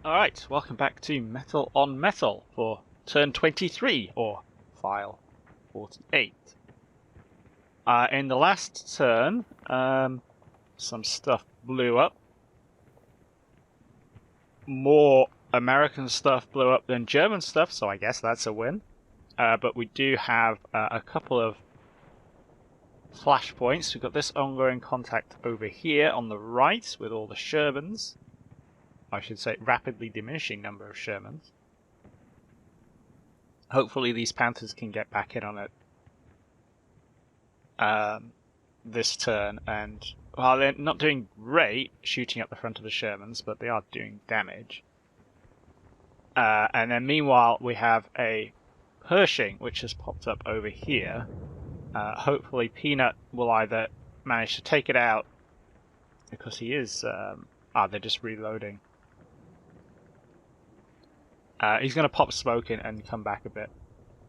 Alright, welcome back to Metal on Metal for turn 23, or file 48. In the last turn, some stuff blew up. More American stuff blew up than German stuff, so I guess that's a win. But we do have a couple of flashpoints. We've got this ongoing contact over here on the right with all the Shermans. I should say rapidly diminishing number of Shermans. Hopefully these Panthers can get back in on it this turn, and while they're not doing great shooting up the front of the Shermans, but they are doing damage. And then meanwhile we have a Pershing which has popped up over here. Hopefully Peanut will either manage to take it out, because he is... they're just reloading. He's going to pop smoke in and come back a bit.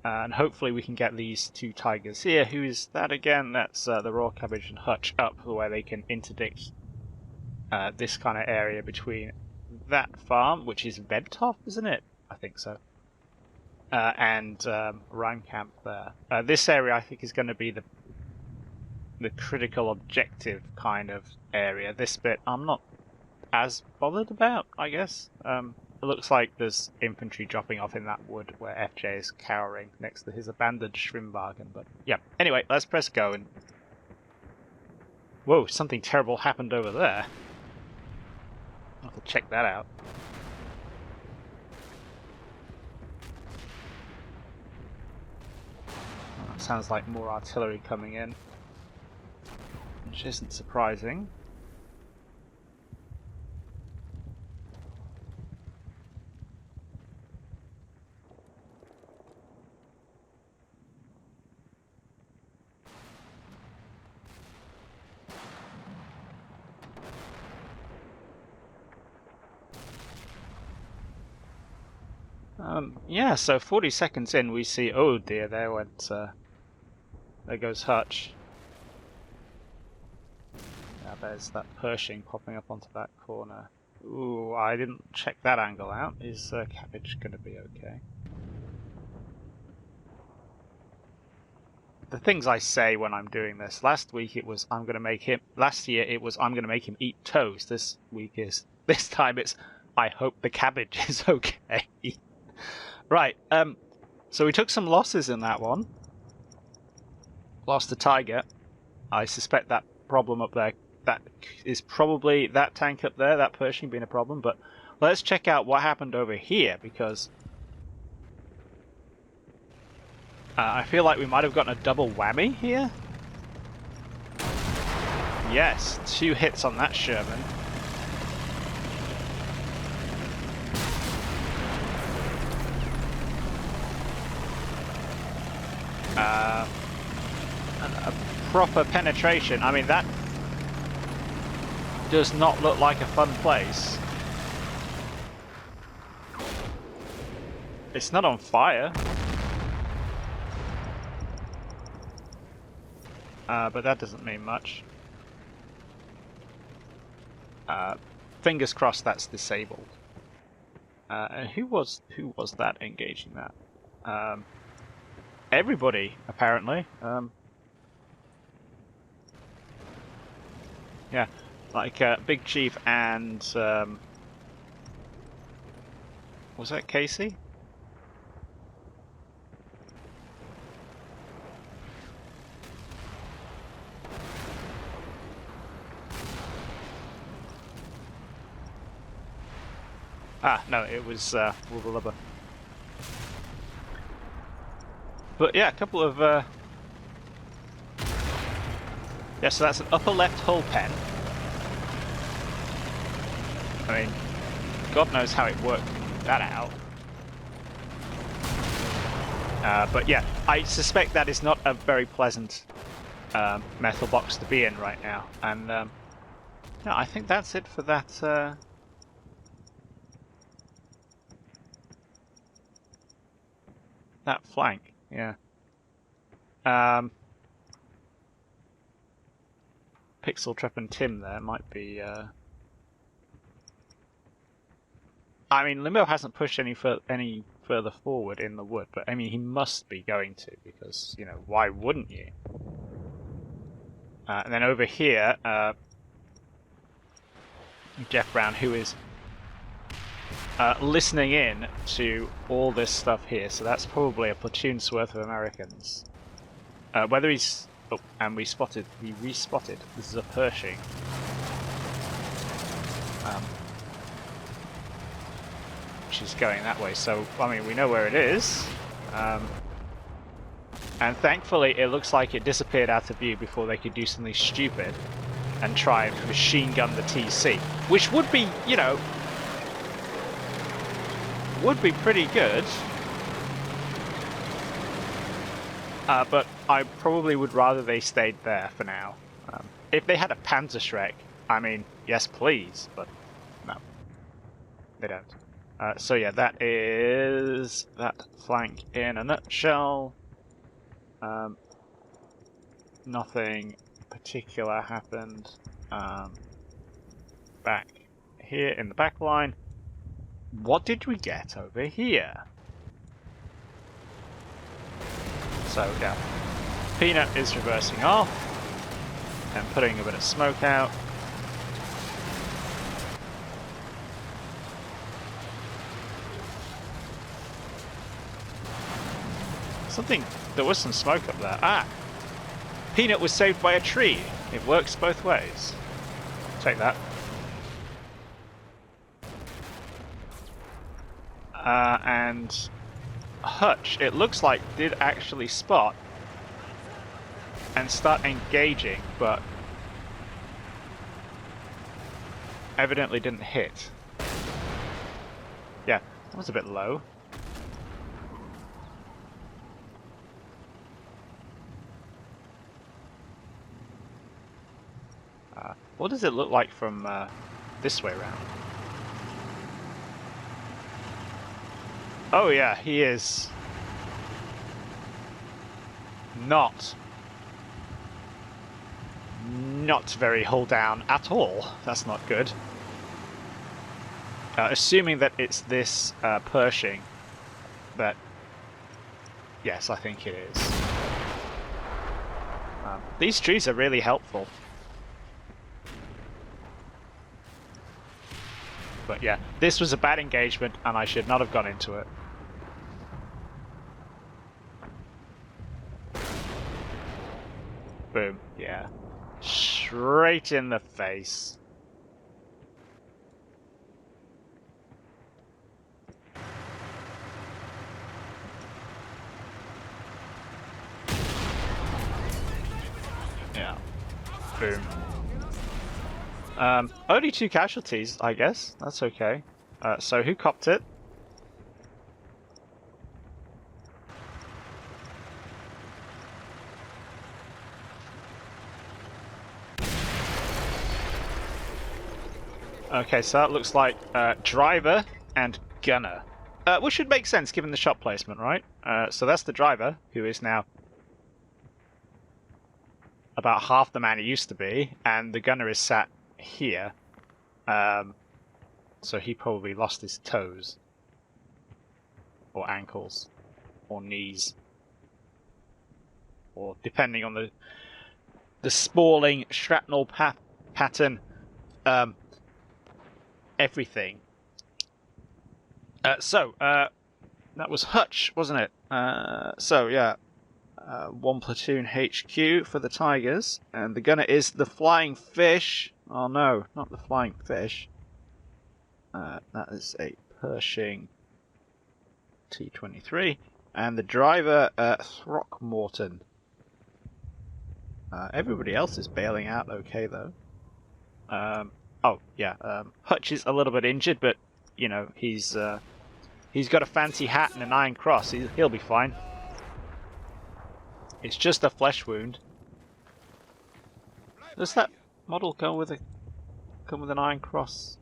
And hopefully we can get these two Tigers here. Who is that again? That's the Raw Cabbage and Hutch up, where they can interdict this kind of area between that farm, which is Ventov, isn't it? I think so. And Rhine Camp there. This area I think is going to be the critical objective kind of area. This bit I'm not as bothered about, I guess. It looks like there's infantry dropping off in that wood where FJ is cowering next to his abandoned Schwimmwagen. But yeah, anyway, let's press go. And whoa, something terrible happened over there. I'll have to check that out. Oh, that sounds like more artillery coming in, which isn't surprising. Yeah, so 40 seconds in we see, oh dear, there goes Hutch. Yeah, there's that Pershing popping up onto that corner. Ooh, I didn't check that angle out. Is Cabbage going to be okay? The things I say when I'm doing this. Last week it was last year it was I'm going to make him eat toast. This time it's I hope the cabbage is okay. Right, so we took some losses in that one. Lost the Tiger. I suspect that problem up there, that is probably that tank up there, that Pershing being a problem, but let's check out what happened over here, because I feel like we might have gotten a double whammy here. Yes, 2 hits on that Sherman. A proper penetration. I mean, that does not look like a fun place. It's not on fire. But that doesn't mean much. Fingers crossed that's disabled. And who was that engaging that? Everybody, apparently. Yeah, like Big Chief and was that Casey? No, it was Wubba. But yeah, a couple of yeah, so that's an upper left hull pen. I mean, God knows how it worked that out. But yeah, I suspect that is not a very pleasant metal box to be in right now. And yeah, I think that's it for that. That flank, yeah. Pixel Trap and Tim there might be I mean, Limbo hasn't pushed any further forward in the wood, but I mean, he must be going to, because, you know, why wouldn't you? And then over here, Jeff Brown, who is listening in to all this stuff here, so that's probably a platoon's worth of Americans. Whether he's... Oh, and we respotted. This is a Pershing. Which is going that way, so, I mean, we know where it is. And thankfully, it looks like it disappeared out of view before they could do something stupid and try and machine gun the TC. Which would be, you know... would be pretty good. But I probably would rather they stayed there for now. If they had a Panzerschreck, I mean, yes please, but no. They don't. So yeah, that is that flank in a nutshell. Nothing particular happened. Back here in the back line. What did we get over here? So yeah, Peanut is reversing off and putting a bit of smoke out. There was some smoke up there. Ah! Peanut was saved by a tree. It works both ways. Take that. And Hutch, it looks like, did actually spot and start engaging, but evidently didn't hit. Yeah, that was a bit low. What does it look like from this way around? Oh yeah, he is not very hull down at all. That's not good. Assuming that it's this Pershing, that yes, I think it is. These trees are really helpful. But yeah, this was a bad engagement and I should not have gone into it. Boom, yeah. Straight in the face. Yeah. Boom. Only 2 casualties, I guess. That's okay. So who copped it? Okay, so that looks like driver and gunner. Which should make sense given the shot placement, right? So that's the driver, who is now about half the man he used to be, and the gunner is sat here. So he probably lost his toes. Or ankles. Or knees. Or depending on the spalling shrapnel pattern. Everything. That was Hutch, wasn't it? So yeah, 1 platoon HQ for the Tigers, and the gunner is the Flying Fish. Oh no, not the Flying Fish. That is a Pershing T-23, and the driver Throckmorton. Everybody else is bailing out okay though. Oh yeah, Hutch is a little bit injured, but you know he's got a fancy hat and an iron cross. He'll be fine. It's just a flesh wound. Does that model come with an iron cross?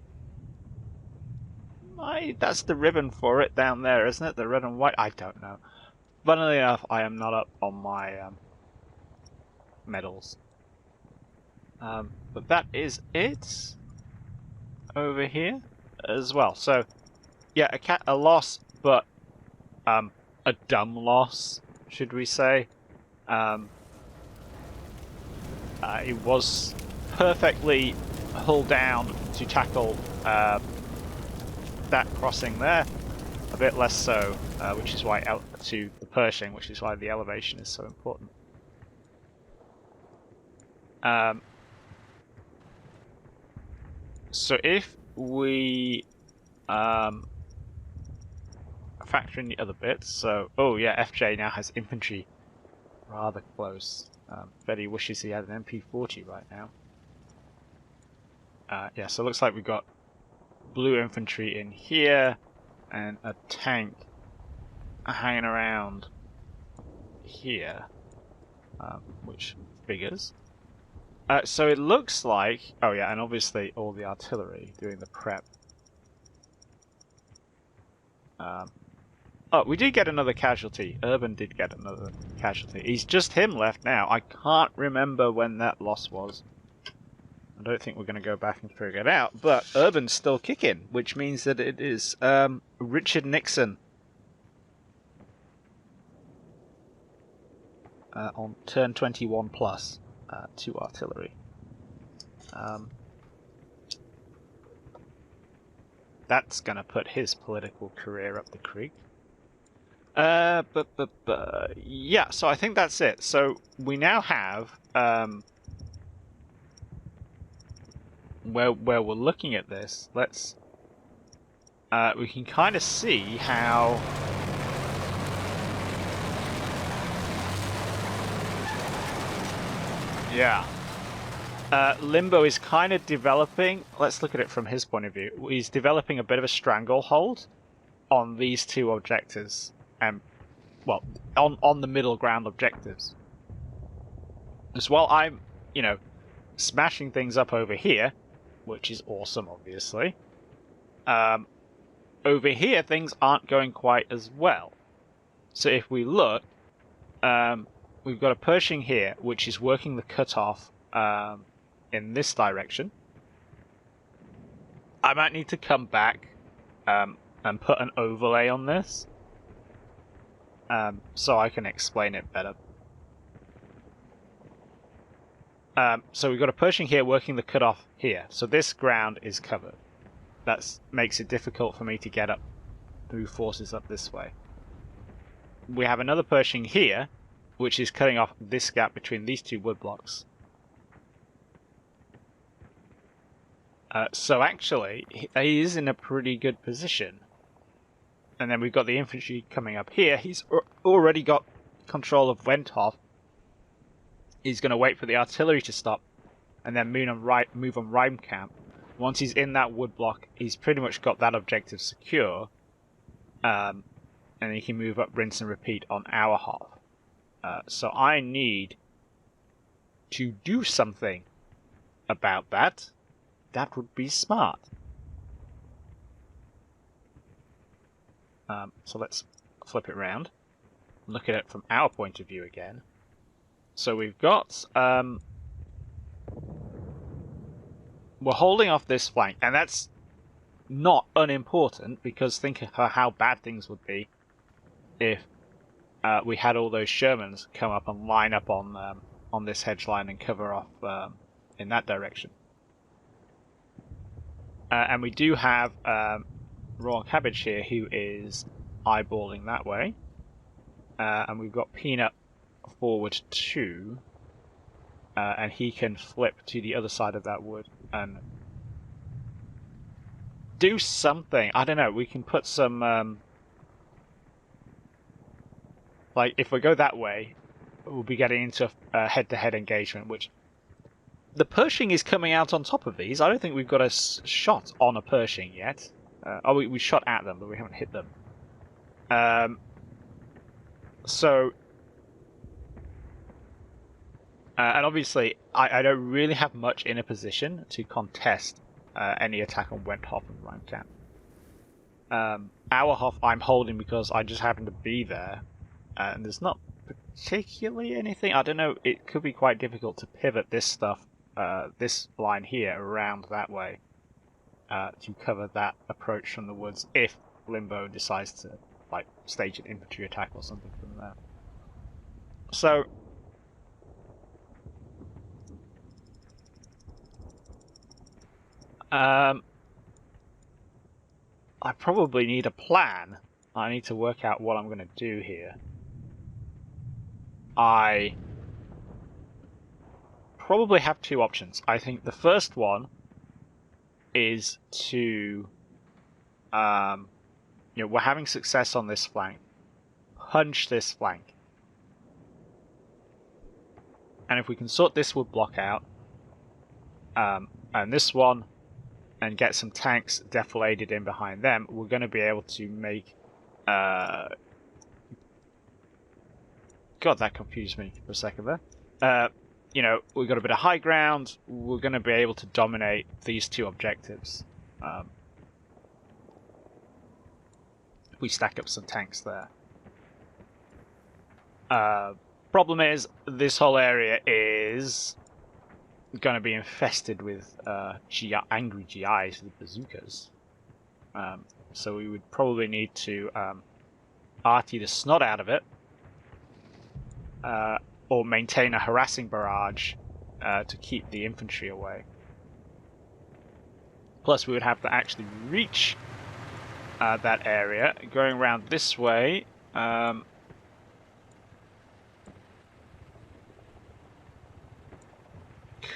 That's the ribbon for it down there, isn't it? The red and white. I don't know. Funnily enough, I am not up on my medals. But that is it over here as well. So Yeah, a loss, but a dumb loss, should we say? It was perfectly hull down to tackle that crossing there. A bit less so, which is why to the Pershing, which is why the elevation is so important. So if we factor in the other bits, so oh yeah, FJ now has infantry rather close. Bet he wishes he had an MP40 right now. Yeah, so it looks like we've got blue infantry in here and a tank hanging around here, which figures. So it looks like, oh yeah, and obviously all the artillery doing the prep. Oh, we did get another casualty. Urban did get another casualty. He's just him left now. I can't remember when that loss was. I don't think we're going to go back and figure it out, but Urban's still kicking, which means that it is Richard Nixon on turn 21 plus 2 artillery. That's going to put his political career up the creek. Yeah, so I think that's it. So we now have where we're looking at this. Let's we can kind of see how Limbo is kind of developing. Let's look at it from his point of view. He's developing a bit of a stranglehold on these two objectives, and well, on the middle ground objectives. As well, I'm, smashing things up over here, which is awesome, obviously. Over here, things aren't going quite as well. So if we look, we've got a Pershing here, which is working the cutoff in this direction. I might need to come back and put an overlay on this so I can explain it better. So we've got a Pershing here working the cutoff here. So this ground is covered. That makes it difficult for me to get up, move forces up this way. We have another Pershing here, which is cutting off this gap between these two wood blocks. So actually, he is in a pretty good position. And then we've got the infantry coming up here. He's already got control of Wenthoff. He's going to wait for the artillery to stop, and then move on Reimkamp. Once he's in that wood block, he's pretty much got that objective secure. And he can move up, rinse and repeat on our half. So I need to do something about that. That would be smart. So let's flip it around. Look at it from our point of view again. So we've got... we're holding off this flank, and that's not unimportant, because think of how bad things would be if we had all those Shermans come up and line up on this hedge line and cover off in that direction. And we do have Raw Cabbage here, who is eyeballing that way. And we've got Peanut forward too. And he can flip to the other side of that wood and do something. I don't know, we can put some... like, if we go that way, we'll be getting into a head-to-head engagement, which... The Pershing is coming out on top of these. I don't think we've got a shot on a Pershing yet. We shot at them, but we haven't hit them. And obviously, I don't really have much in a position to contest any attack on Wenthoff and Reimkamp. Auerhof I'm holding because I just happen to be there. And there's not particularly anything. I don't know, it could be quite difficult to pivot this stuff, this line here, around that way. To cover that approach from the woods, if Limbo decides to like stage an infantry attack or something from there. So I probably need a plan. I need to work out what I'm going to do here. I probably have two options. I think the first one is to, we're having success on this flank. Punch this flank. And if we can sort this wood block out, and this one, and get some tanks defilated in behind them, we're going to be able to make... God, that confused me for a second there. We've got a bit of high ground. We're going to be able to dominate these two objectives. We stack up some tanks there. Problem is, this whole area is going to be infested with angry GIs with bazookas. So we would probably need to arty the snot out of it, or maintain a harassing barrage to keep the infantry away. Plus, we would have to actually reach that area. Going around this way,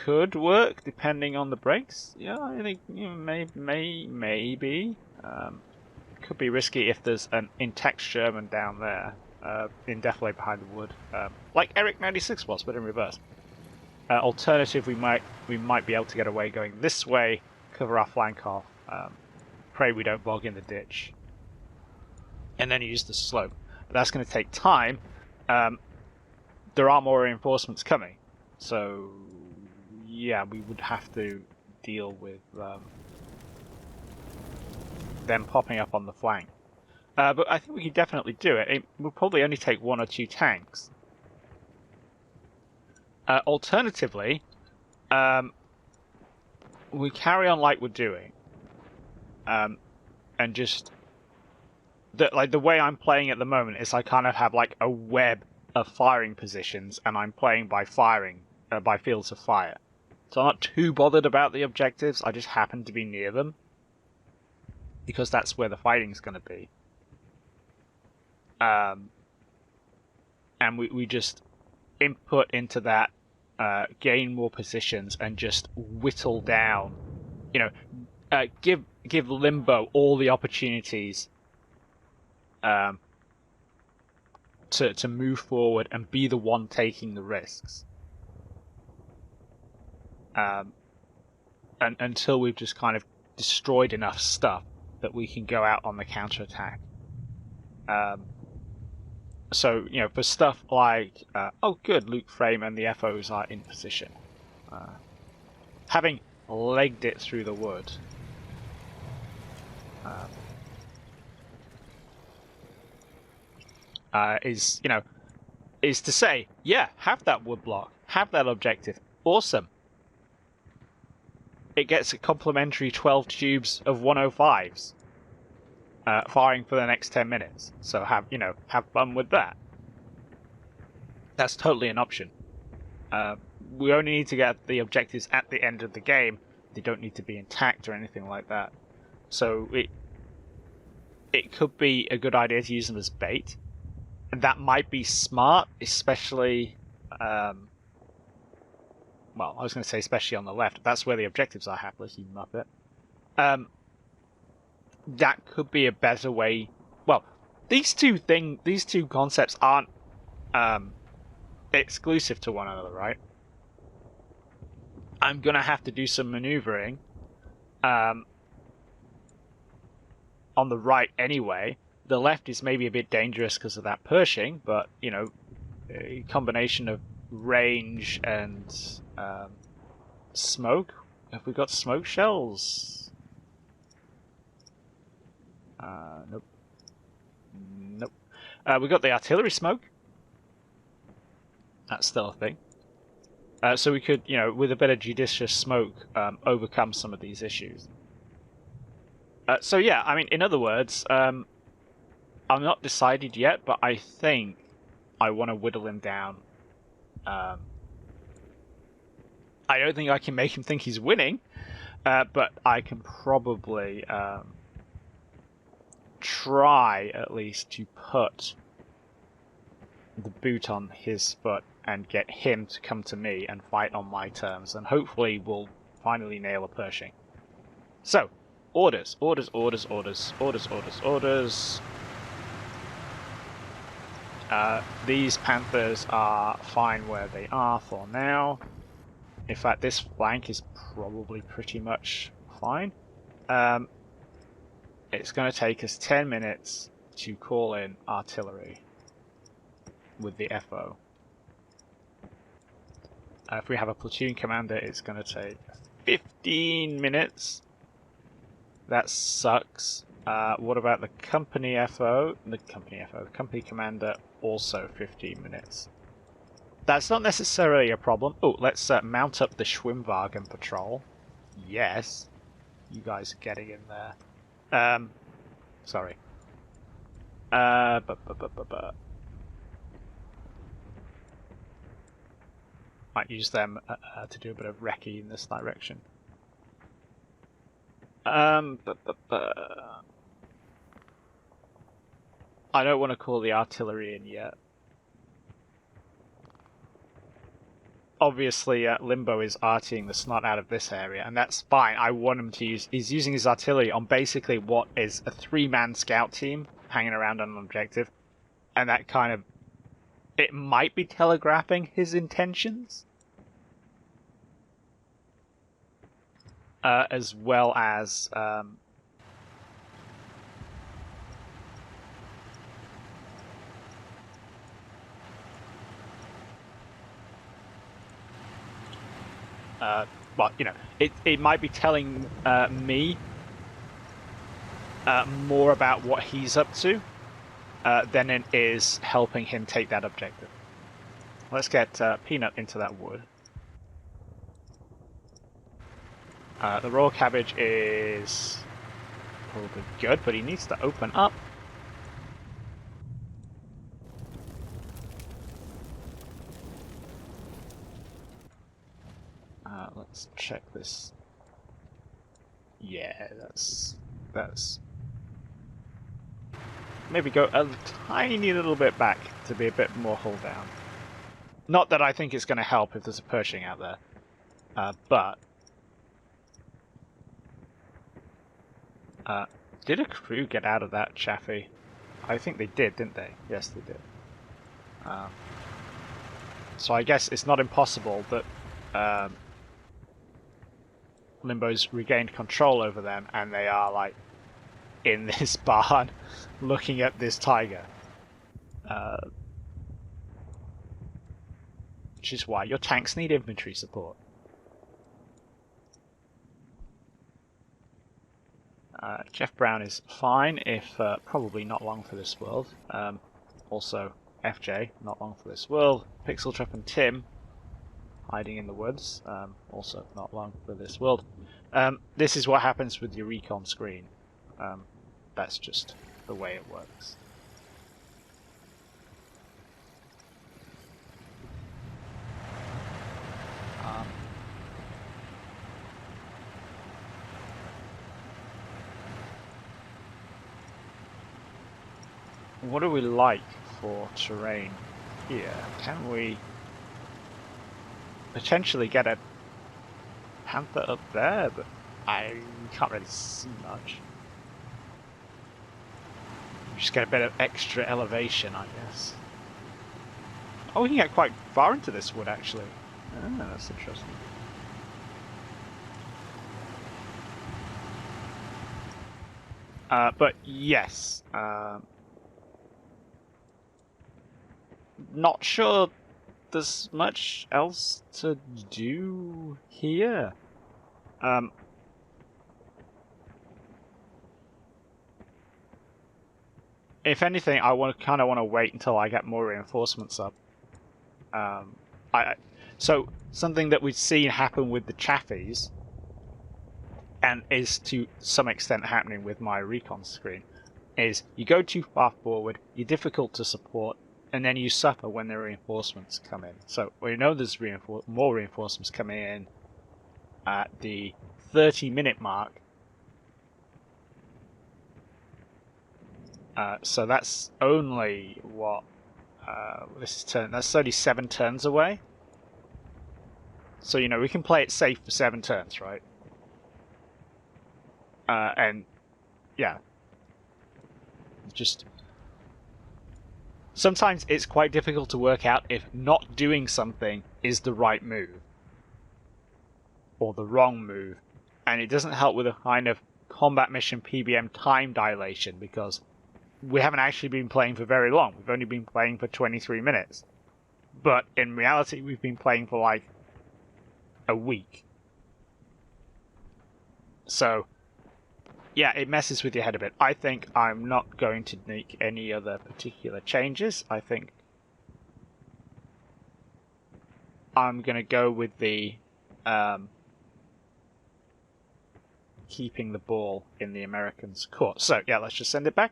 could work depending on the breaks. Yeah, I think maybe. Could be risky if there's an intact Sherman down there, indefinitely behind the wood, like Eric 96 was, but in reverse. Alternative, we might be able to get away going this way, cover our flank off, pray we don't bog in the ditch, and then use the slope. But that's going to take time. There are more reinforcements coming, so yeah, we would have to deal with them popping up on the flank. But I think we can definitely do it. It will probably only take 1 or 2 tanks. Alternatively, we carry on like we're doing, and just the way I'm playing at the moment is I kind of have like a web of firing positions, and I'm playing by by fields of fire. So I'm not too bothered about the objectives. I just happen to be near them because that's where the fighting's going to be. And we just input into that, gain more positions, and just whittle down. Give Limbo all the opportunities to move forward and be the one taking the risks. And until we've just kind of destroyed enough stuff that we can go out on the counterattack. So, for stuff like, oh good, Luke Frame and the FOs are in position. Having legged it through the wood. Is to say, yeah, have that wood block, have that objective, awesome. It gets a complimentary 12 tubes of 105s, firing for the next 10 minutes. So have fun with that. That's totally an option. We only need to get the objectives at the end of the game. They don't need to be intact or anything like that. So it could be a good idea to use them as bait. And that might be smart, especially... well, I was going to say especially on the left. That's where the objectives are, hapless, you muppet. That could be a better way... Well, these two concepts aren't exclusive to one another, right? I'm going to have to do some maneuvering on the right anyway. The left is maybe a bit dangerous because of that Pershing, but, a combination of range and smoke. Have we got smoke shells? Nope. Nope. We got the artillery smoke. That's still a thing. So we could, with a bit of judicious smoke, overcome some of these issues. So yeah, I mean, in other words, I'm not decided yet, but I think I want to whittle him down. I don't think I can make him think he's winning, but I can probably try at least to put the boot on his foot and get him to come to me and fight on my terms, and hopefully we'll finally nail a Pershing. So, orders. These Panthers are fine where they are for now. In fact, this flank is probably pretty much fine. It's going to take us 10 minutes to call in artillery with the FO. If we have a platoon commander, it's going to take 15 minutes. That sucks. What about the company FO? The company commander, also 15 minutes. That's not necessarily a problem. Oh, let's mount up the Schwimmwagen patrol. Yes. You guys are getting in there. Sorry. Might use them to do a bit of recce in this direction. I don't want to call the artillery in yet. Obviously, Limbo is artying the snot out of this area, and that's fine. I want him to use... He's using his artillery on basically what is a 3-man scout team hanging around on an objective, and that kind of... It might be telegraphing his intentions. As well as... well, you know, it might be telling me more about what he's up to than it is helping him take that objective. Let's get Peanut into that wood. The raw cabbage is probably good, but he needs to open up. Let's check this. Yeah, that's... Maybe go a tiny little bit back to be a bit more hull down. Not that I think it's going to help if there's a Pershing out there, but... did a crew get out of that Chaffee? I think they did, didn't they? Yes, they did. So I guess it's not impossible that Limbo's regained control over them, and they are, like, in this barn looking at this tiger. Which is why your tanks need infantry support. Jeff Brown is fine, if probably not long for this world. Also, FJ, not long for this world. Pixeltrap and Tim, hiding in the woods, also not long for this world. This is what happens with your recon screen. That's just the way it works. What do we like for terrain here? Can we potentially get a Panther up there? But I can't really see much. Just get a bit of extra elevation, I guess. Oh, we can get quite far into this wood, actually. Ah, that's interesting. But yes, not sure there's much else to do here. If anything, I kind of want to wait until I get more reinforcements up. So something that we've seen happen with the Chaffies, and is to some extent happening with my recon screen, is you go too far forward, you're difficult to support, and then you suffer when the reinforcements come in. So we know there's more reinforcements coming in at the 30-minute mark. So that's only what that's 37 turns away. So we can play it safe for 7 turns, right? And yeah, just sometimes it's quite difficult to work out if not doing something is the right move or the wrong move, and it doesn't help with a kind of combat mission PBM time dilation because we haven't actually been playing for very long. We've only been playing for 23 minutes. But in reality, we've been playing for like a week. So, yeah, it messes with your head a bit. I think I'm not going to make any other particular changes. I think I'm going to go with the keeping the ball in the Americans' court. So, yeah, let's just send it back.